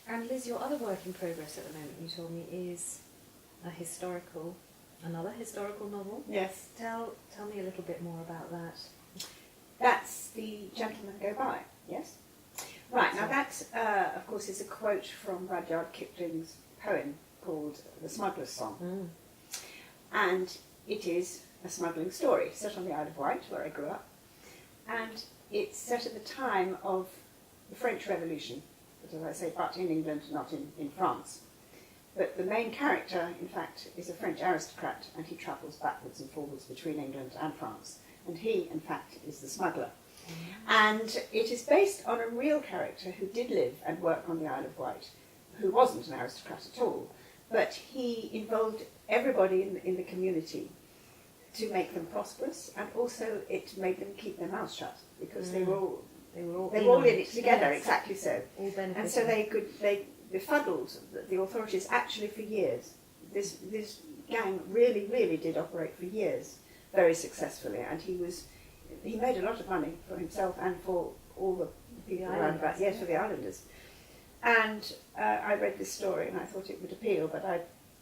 And Liz, your other work in progress at the moment, you told me, is another historical novel. Yes. Tell me a little bit more about that. That's The Gentlemen Go By, yes? Right, now that, of course, is a quote from Rudyard Kipling's poem called The Smuggler's Song. And it is a smuggling story set on the Isle of Wight, where I grew up. And it's set at the time of the French Revolution, but as I say, but in England, not in France. But the main character, in fact, is a French aristocrat, and he travels backwards and forwards between England and France. And he, in fact, is the smuggler. And it is based on a real character who did live and work on the Isle of Wight, who wasn't an aristocrat at all, but he involved everybody in the community to make them prosperous, and also it made them keep their mouths shut, because they were all in it together, yes. Exactly so. And so they befuddled the authorities actually for years. This gang really did operate for years, very successfully, and he made a lot of money for himself and for all the people around about, yes, for the islanders. And I read this story and I thought it would appeal, but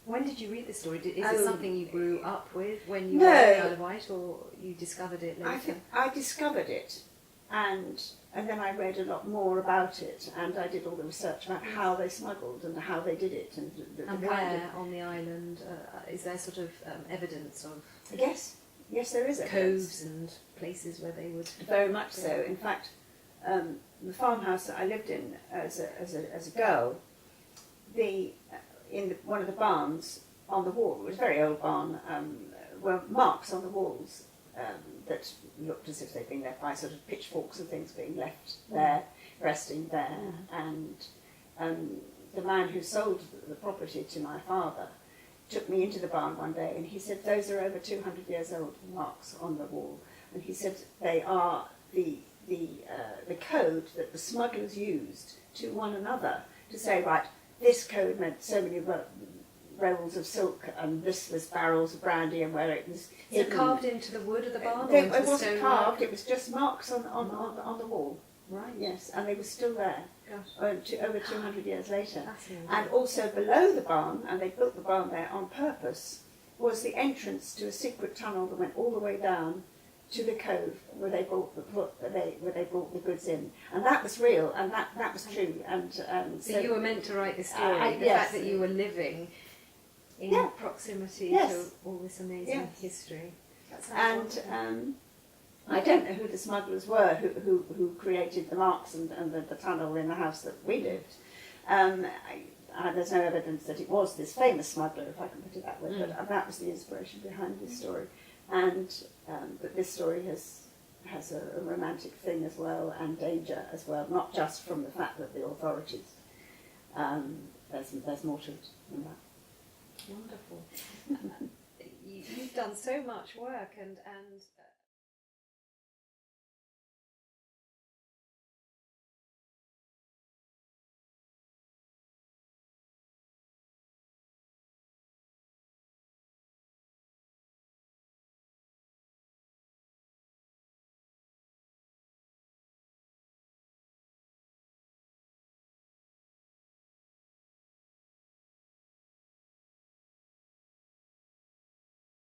When did you read this story? Is it something you grew up with when you were in Isle of Wight, or you discovered it later? I discovered it, and then I read a lot more about it, and I did all the research about how they smuggled and how they did it. And where on the island is there sort of evidence of... Yes, there is coves and places where they would... Very much so. In fact, the farmhouse that I lived in as a girl, in one of the barns on the wall, it was a very old barn, were marks on the walls that looked as if they'd been left by sort of pitchforks and things being left there, resting there. And the man who sold the property to my father took me into the barn one day, and he said, those are over 200 years old, marks on the wall. And he said they are the code that the smugglers used to one another to say, right, this code meant so many rolls of silk, and this was barrels of brandy, and where it was hidden. So carved into the wood of the barn? It wasn't carved, it was just marks on the wall. Right. Yes, and they were still there. Gosh. Over 200 years later. And also below the barn, and they built the barn there on purpose, was the entrance to a secret tunnel that went all the way down to the cove where they brought the goods in, and that was real, and that was true. And so you were meant to write this story. The fact that you were living in proximity to all this amazing history. And I don't know who the smugglers were who created the marks and the tunnel in the house that we lived. There's no evidence that it was this famous smuggler, if I can put it that way, but that was the inspiration behind this story. And but this story has a romantic thing as well, and danger as well, not just from the fact that the authorities. There's more to it than that. Wonderful. You've done so much work, and